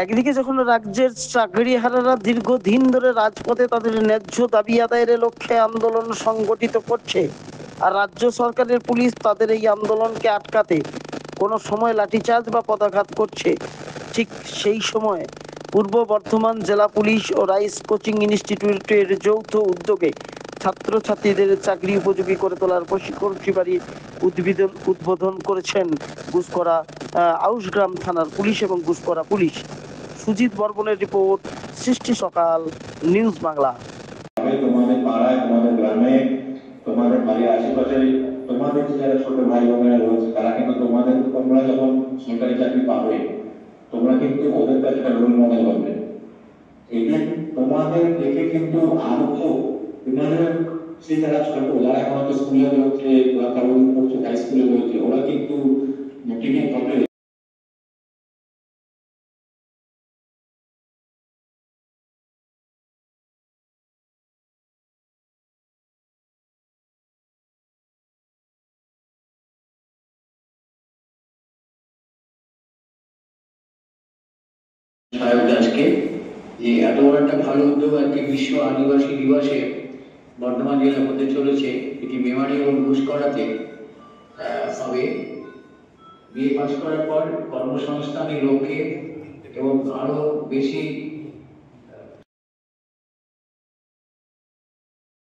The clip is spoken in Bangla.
একদিকে যখন রাজ্যের চাকরিহারারা দীর্ঘদিন ধরে রাজপথে তাদের ন্যায্য দাবি আদায়ের লক্ষ্যে আন্দোলন সংগঠিত করছে, আর রাজ্য সরকারের পুলিশ তাদের এই আন্দোলনকে আটকাতে কোনো সময় লাঠিচার্জ বা পদাঘাত করছে, ঠিক সেই সময় পূর্ব বর্ধমান জেলা পুলিশ ও রাইস কোচিং ইনস্টিটিউটের যৌথ উদ্যোগে ছাত্রছাত্রীদের চাকরি উপযোগী করে তোলার প্রশিক্ষণ শিবির উদ্বোধন করেছেন গুসকরা আউশগ্রাম থানার পুলিশ এবং গুসকরা পুলিশ। সুজিত বর্মনের রিপোর্ট, সৃষ্টি সকাল, নিউজ বাংলা। তোমাদের পাড়ায়, তোমাদের গ্রামে, তোমাদের বাড়ির আশেপাশে তোমাদের যারা ছোট ভাই বোনেরা রয়েছে তারা কিন্তু তোমরা যখন সরকারি চাকরি পাবে তোমরা কিন্তু ওদের কাছে একটা রোল মডেল হবে। এটা তোমাদের দেখে কিন্তু আরো তোমাদের সেই যারা ছোট যারা এখন স্কুলে রয়েছে বা কারোর পড়ছে হাই স্কুলে রয়েছে ওরা কিন্তু মোটিভেট হবে। আজকে যে এত বড় একটা ভালো উদ্যোগ আজকে বিশ্ব আদিবাসী দিবসে বর্ধমান জেলা হতে চলেছে, এটি মেমারি এবং ঘুষকরাতে হবে। বিএ পাস করার পর কর্মসংস্থানের লক্ষ্যে এবং আরো বেশি